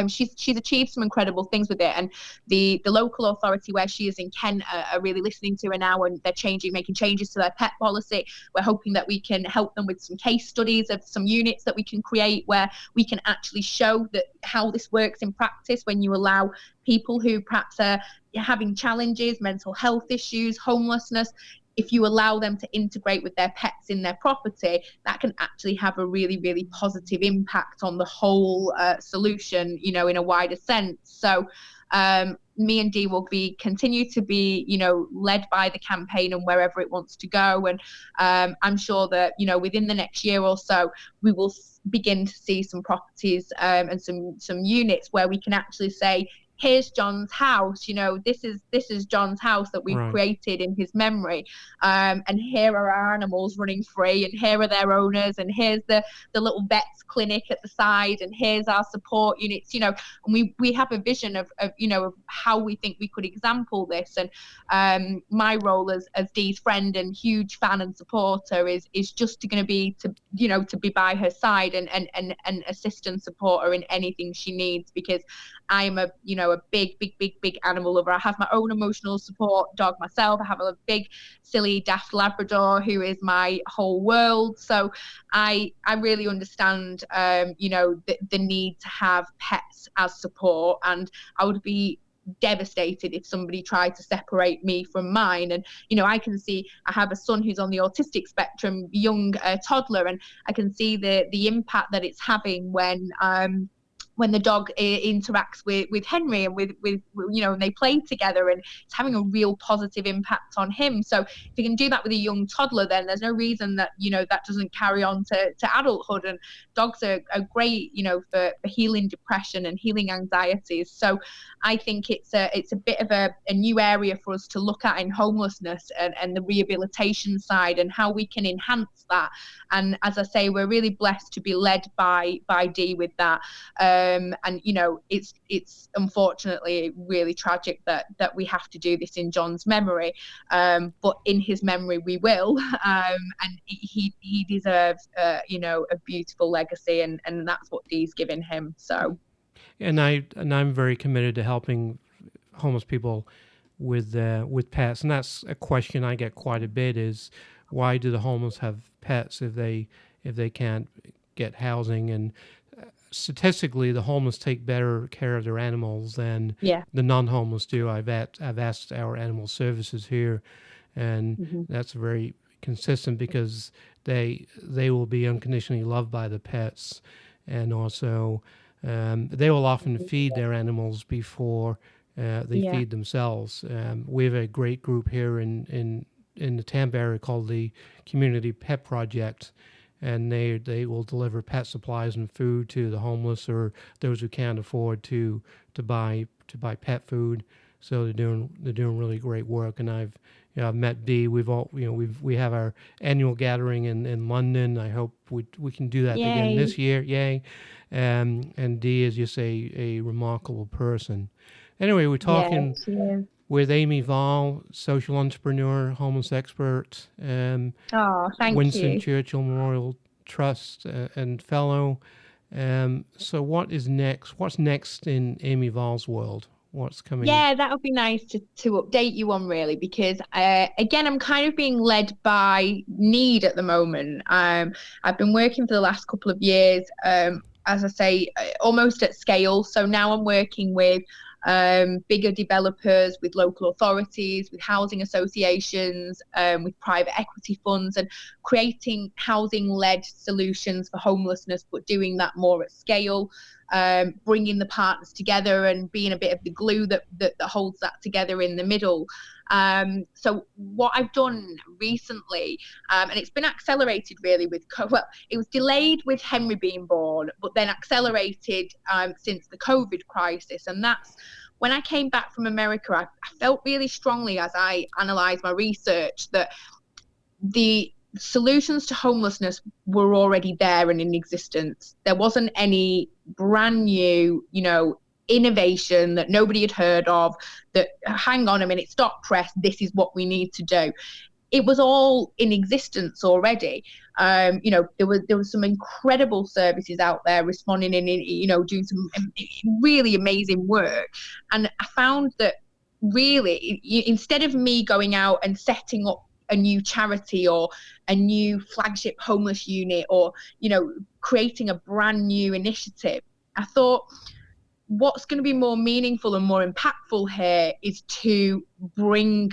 she's achieved some incredible things with it, and the local authority where she is in Kent are really listening to her now, and they're making changes to their pet policy. We're hoping that we can help them with some case studies of some units that we can create where we can actually show that how this works in practice when you allow people who perhaps are having challenges, mental health issues, homelessness. If you allow them to integrate with their pets in their property, that can actually have a really, really positive impact on the whole solution, you know, in a wider sense. So me and Dee will continue to be, you know, led by the campaign and wherever it wants to go. And I'm sure that, you know, within the next year or so, we will begin to see some properties and some units where we can actually say, here's John's house, you know, this is John's house that we've created in his memory, and here are our animals running free, and here are their owners, and here's the little vet's clinic at the side, and here's our support units, you know. And we have a vision of you know, of how we think we could example this. And my role as Dee's friend and huge fan and supporter is just going to be to be by her side and assist and support her in anything she needs, because I am a big animal lover. I have my own emotional support dog myself. I have a big, silly, daft Labrador who is my whole world. So I really understand, the need to have pets as support. And I would be devastated if somebody tried to separate me from mine. And I can see, I have a son who's on the autistic spectrum, young toddler, and I can see the impact that it's having when when the dog interacts with Henry and with and they play together, and it's having a real positive impact on him. So if you can do that with a young toddler, then there's no reason that that doesn't carry on to adulthood. And dogs are great for healing depression and healing anxieties. So I think it's a bit of a new area for us to look at in homelessness, and the rehabilitation side and how we can enhance that. And as I say, we're really blessed to be led by Dee with that. And it's unfortunately really tragic that we have to do this in John's memory, but in his memory we will, and he deserves a beautiful legacy, and that's what Dee's given him. So and I'm very committed to helping homeless people with pets, and that's a question I get quite a bit, is why do the homeless have pets if they can't get housing? And statistically, the homeless take better care of their animals than the non-homeless do. I've asked our animal services here, and that's very consistent, because they will be unconditionally loved by the pets, and also they will often feed their animals before they feed themselves. We have a great group here in the Tampa area called the Community Pet Project, and they will deliver pet supplies and food to the homeless or those who can't afford to buy pet food. So they're doing really great work. And I've met Dee. We have our annual gathering in London. I hope we can do that again this year. Yay! And Dee is just a remarkable person. Anyway, we're talking with Amy Varle, social entrepreneur, homeless expert, Winston Churchill Memorial Trust and fellow. So what is next? What's next in Amy Varle's world? What's coming? Yeah, that would be nice to update you on, really, because again, I'm kind of being led by need at the moment. I've been working for the last couple of years, as I say, almost at scale. So now I'm working with bigger developers, with local authorities, with housing associations, with private equity funds, and creating housing-led solutions for homelessness, but doing that more at scale, bringing the partners together and being a bit of the glue that holds that together in the middle. So what I've done recently, and it's been accelerated really it was delayed with Henry being born, but then accelerated since the COVID crisis. And that's when I came back from America, I felt really strongly, as I analysed my research, that the solutions to homelessness were already there and in existence. There wasn't any brand new, innovation that nobody had heard of, that, hang on a minute, stop press, this is what we need to do. It was all in existence already. There was some incredible services out there responding and, doing some really amazing work. And I found that really, instead of me going out and setting up a new charity or a new flagship homeless unit or, creating a brand new initiative, I thought, what's going to be more meaningful and more impactful here is to bring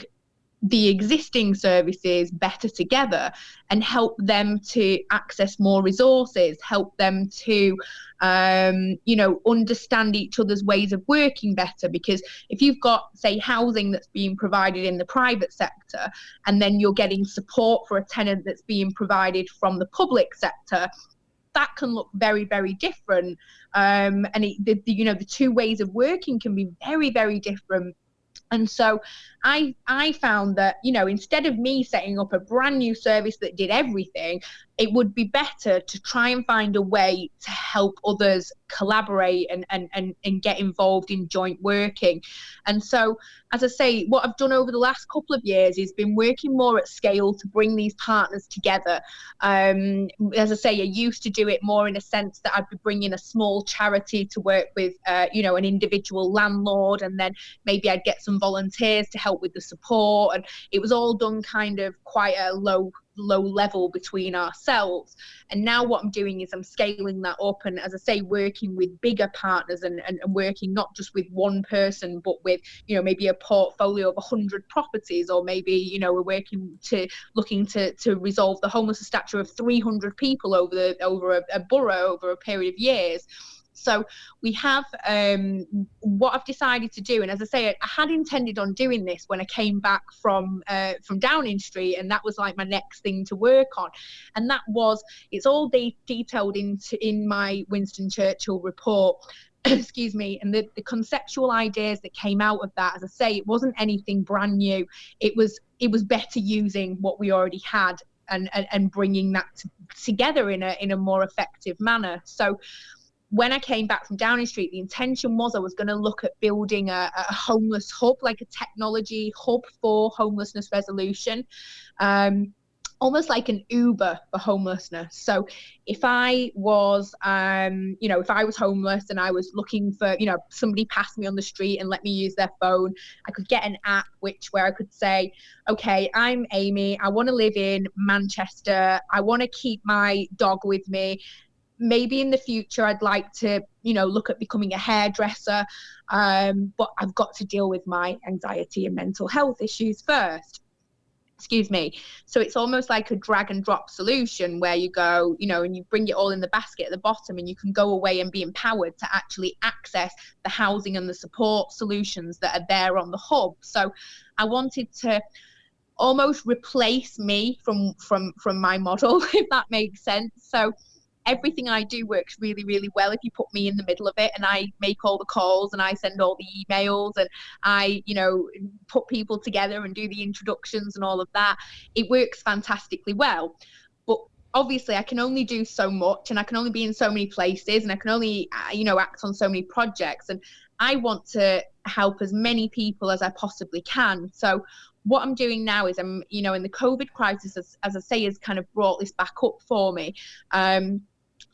the existing services better together and help them to access more resources, help them to, understand each other's ways of working better. Because if you've got, say, housing that's being provided in the private sector, and then you're getting support for a tenant that's being provided from the public sector, that can look very, very different. And the two ways of working can be very, very different. And so I found that, instead of me setting up a brand new service that did everything, it would be better to try and find a way to help others collaborate and get involved in joint working. And so, as I say, what I've done over the last couple of years is been working more at scale to bring these partners together. As I say, I used to do it more in a sense that I'd be bringing a small charity to work with, an individual landlord, and then maybe I'd get some volunteers to help with the support. And it was all done kind of quite a low level between ourselves. And now what I'm doing is I'm scaling that up, and, as I say, working with bigger partners and working not just with one person, but with, maybe a portfolio of 100 properties, or maybe, we're looking to resolve the homelessness stature of 300 people over a borough over a period of years. So we have what I've decided to do, and as I say, I had intended on doing this when I came back from Downing Street, and that was like my next thing to work on, and that was, it's all detailed in my Winston Churchill report. Excuse me. And the conceptual ideas that came out of that, as I say, it wasn't anything brand new. It was better using what we already had and bringing that together in a more effective manner. So when I came back from Downing Street, the intention was I was going to look at building a homeless hub, like a technology hub for homelessness resolution. Almost like an Uber for homelessness. So if I was, if I was homeless and I was looking for, somebody passed me on the street and let me use their phone, I could get an app where I could say, okay, I'm Amy. I want to live in Manchester. I want to keep my dog with me. Maybe in the future, I'd like to, look at becoming a hairdresser. But I've got to deal with my anxiety and mental health issues first. Excuse me. So it's almost like a drag and drop solution where you go, and you bring it all in the basket at the bottom, and you can go away and be empowered to actually access the housing and the support solutions that are there on the hub. So I wanted to almost replace me from my model, if that makes sense. So everything I do works really, really well if you put me in the middle of it, and I make all the calls and I send all the emails and I, put people together and do the introductions and all of that. It works fantastically well. But obviously I can only do so much, and I can only be in so many places, and I can only, act on so many projects. And I want to help as many people as I possibly can. So what I'm doing now is I'm, in the COVID crisis, as I say, has kind of brought this back up for me.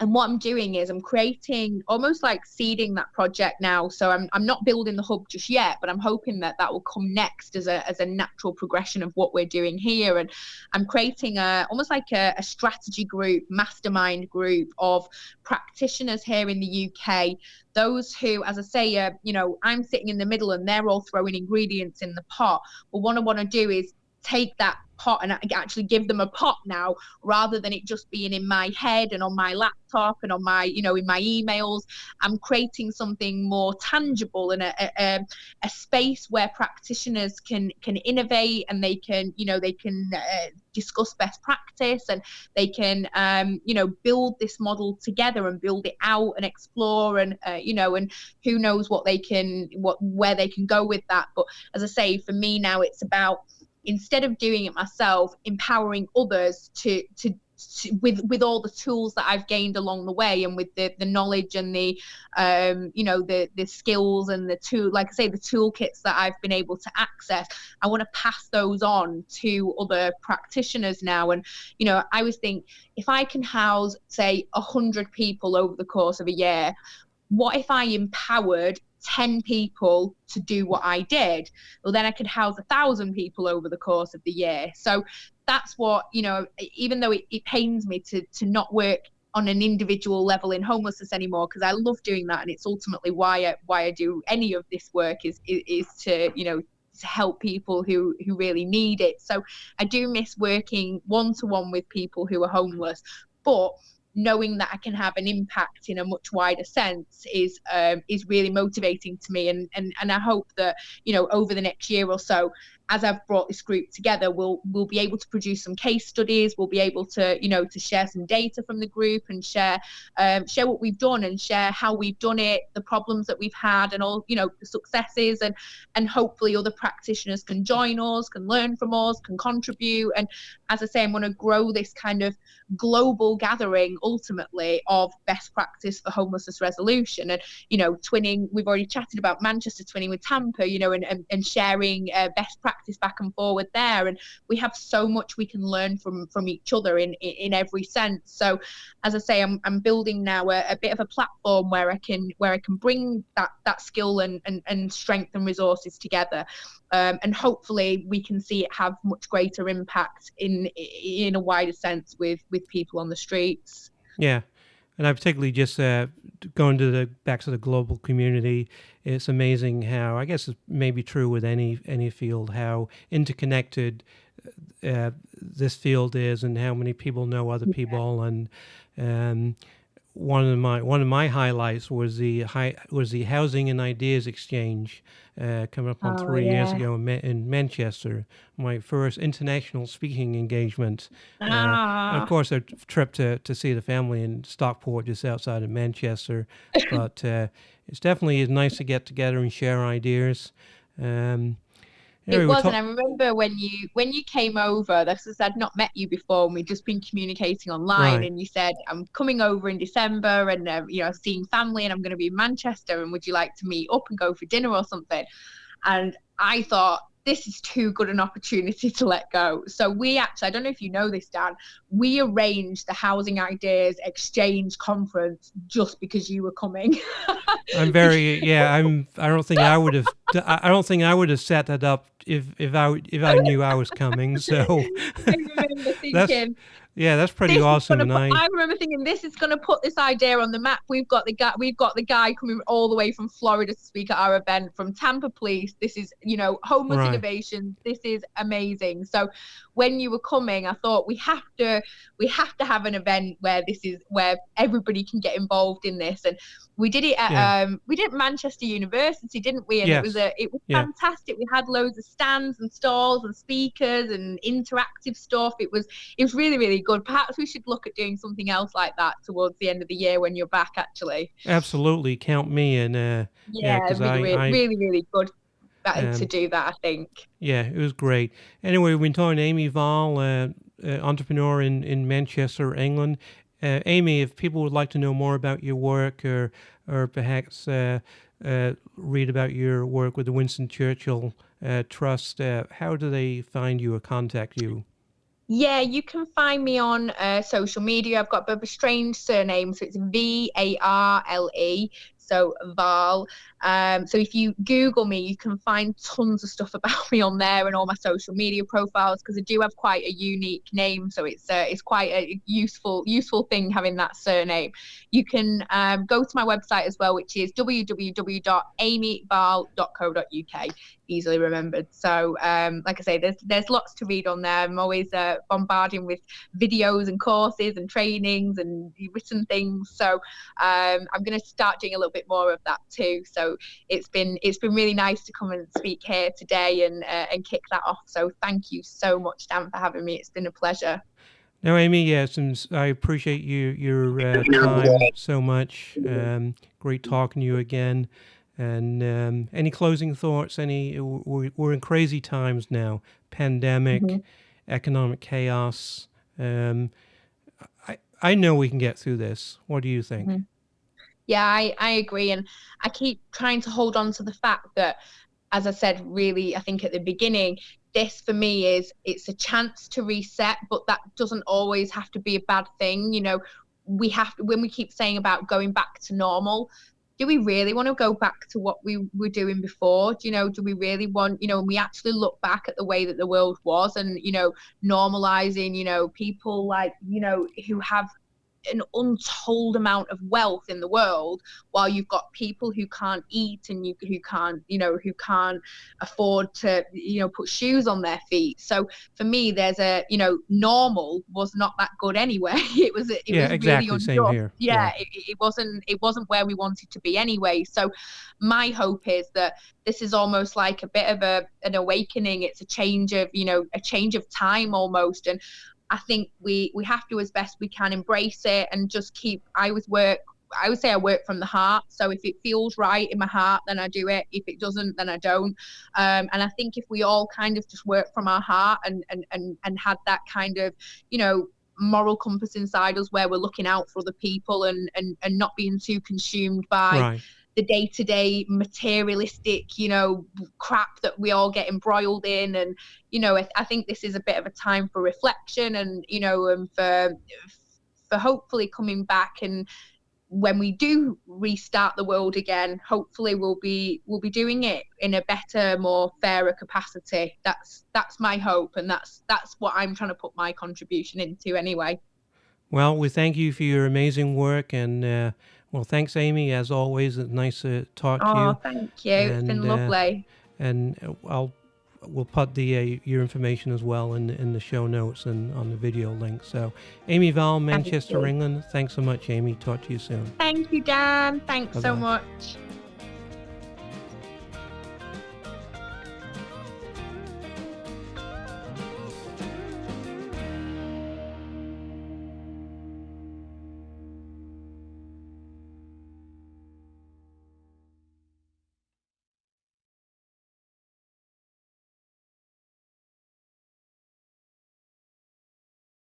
And what I'm doing is I'm creating, almost like seeding that project now. So I'm not building the hub just yet, but I'm hoping that will come next as a natural progression of what we're doing here. And I'm creating almost like a strategy group, mastermind group of practitioners here in the UK. Those who, as I say, I'm sitting in the middle and they're all throwing ingredients in the pot. But what I want to do is take that pot and actually give them a pot now, rather than it just being in my head and on my laptop and on my, in my emails. I'm creating something more tangible and a space where practitioners can innovate, and they can, discuss best practice, and they can, build this model together and build it out and explore, and, and who knows where they can go with that. But as I say, for me now, it's about, instead of doing it myself, empowering others to with all the tools that I've gained along the way, and with the knowledge and the the skills and the toolkits that I've been able to access. I want to pass those on to other practitioners now. And I always think, if I can house, say, 100 people over the course of a year, what if I empowered 10 people to do what I did? Well, then I could house 1,000 people over the course of the year. So that's what, even though it pains me to not work on an individual level in homelessness anymore, because I love doing that, and it's ultimately why I do any of this work is to, to help people who really need it. So I do miss working one-to-one with people who are homeless, but knowing that I can have an impact in a much wider sense is really motivating to me. And I hope that, over the next year or so, as I've brought this group together, we'll be able to produce some case studies. We'll be able to, to share some data from the group, and share what we've done, and share how we've done it, the problems that we've had, and all, the successes, and hopefully other practitioners can join us, can learn from us, can contribute. And as I say, I'm going to grow this kind of global gathering ultimately of best practice for homelessness resolution. And, twinning, we've already chatted about Manchester twinning with Tampa, and sharing best practice back and forward there. And we have so much we can learn from each other in every sense. So as I say, I'm building now a bit of a platform where I can bring that skill and strength and resources together, and hopefully we can see it have much greater impact in a wider sense with people on the streets. Yeah. And I particularly just going back to the global community. It's amazing how, I guess it's maybe true with any field, how interconnected this field is, and how many people know other people. And one of my highlights was the Housing and Ideas Exchange coming up on Oh 3 years yeah. ago in Manchester. My first international speaking engagement, and of Ah. course a trip to see the family in Stockport, just outside of Manchester. But it's definitely nice to get together and share ideas. Anyway, It we was, and talk I remember when you came over. This is I'd not met you before, and we'd just been communicating online. right. And you said, "I'm coming over in December, and seeing family, and I'm going to be in Manchester. And would you like to meet up and go for dinner or something?" And I thought, this is too good an opportunity to let go. So we actually, I don't know if you know this, Dan, we arranged the Housing Ideas Exchange conference just because you were coming. I'm very yeah. I don't think I would have. I don't think I would have set that up if I knew I was coming. So I remember that's thinking, that's pretty this is awesome. gonna And put, I remember thinking, this is gonna put this idea on the map. We've got the guy coming all the way from Florida to speak at our event, from Tampa Police. This is, homeless right. innovation. This is amazing. So when you were coming, I thought we have to have an event where everybody can get involved in this. And we did it Yeah. at Manchester University, didn't we? And Yes. it was Yeah. fantastic. We had loads of stands and stalls and speakers and interactive stuff. It was really, really good. Perhaps we should look at doing something else like that towards the end of the year when you're back, actually. Absolutely. Count me in. Yeah. Yeah, Because really, really, I really, really good to um do that, I think. yeah. It was great. Anyway, we've been talking to Amy Varle, entrepreneur in Manchester, England. Amy, if people would like to know more about your work, or perhaps read about your work with the Winston Churchill Trust, how do they find you or contact you? Yeah, you can find me on social media. I've got a bit of a strange surname, so it's Varle, so Varle. So if you Google me, you can find tons of stuff about me on there and all my social media profiles, because I do have quite a unique name. So it's quite a useful thing having that surname. You can go to my website as well, which is www.amyvarle.co.uk. Easily remembered. So like I say, there's lots to read on there. I'm always bombarding with videos and courses and trainings and written things. So I'm going to start doing a little bit more of that too. So it's been really nice to come and speak here today and kick that off. So thank you so much, Dan, for having me. It's been a pleasure. No, Amy, yes, and I appreciate your time so much. Great talking to you again. And any closing thoughts? We're in crazy times now. Pandemic, Mm-hmm. economic chaos. I know we can get through this. What do you think? Mm-hmm. Yeah, I agree. And I keep trying to hold on to the fact that, as I said, really, I think at the beginning, this for me it's a chance to reset, but that doesn't always have to be a bad thing. We have to, when we keep saying about going back to normal, do we really want to go back to what we were doing before? Do we really want, when we actually look back at the way that the world was, and, normalizing, people like, who have an untold amount of wealth in the world, while you've got people who can't eat and who can't afford to put shoes on their feet. So for me, there's normal was not that good anyway. It was Yeah, really exactly. Same unjust. here. Yeah, it wasn't where we wanted to be anyway. So my hope is that this is almost like a bit of an awakening. It's a change of time almost. And I think we have to, as best we can, embrace it and just keep. I would say I work from the heart. So if it feels right in my heart, then I do it. If it doesn't, then I don't. And I think if we all kind of just work from our heart and had that kind of, moral compass inside us, where we're looking out for other people and not being too consumed by Right. the day-to-day materialistic, crap that we all get embroiled in. And, I think this is a bit of a time for reflection and, and for hopefully coming back. And when we do restart the world again, hopefully we'll be doing it in a better, more fairer capacity. That's my hope. And that's what I'm trying to put my contribution into anyway. Well, we thank you for your amazing work, and well, thanks, Amy. As always, it's nice to talk to Oh, you. thank you. It's been And lovely. and I'll we'll put the your information as well in the show notes and on the video link. So, Amy Varle, Manchester, England. Thanks so much, Amy. Talk to you soon. Thank you, Dan. Thanks so Bye-bye. much.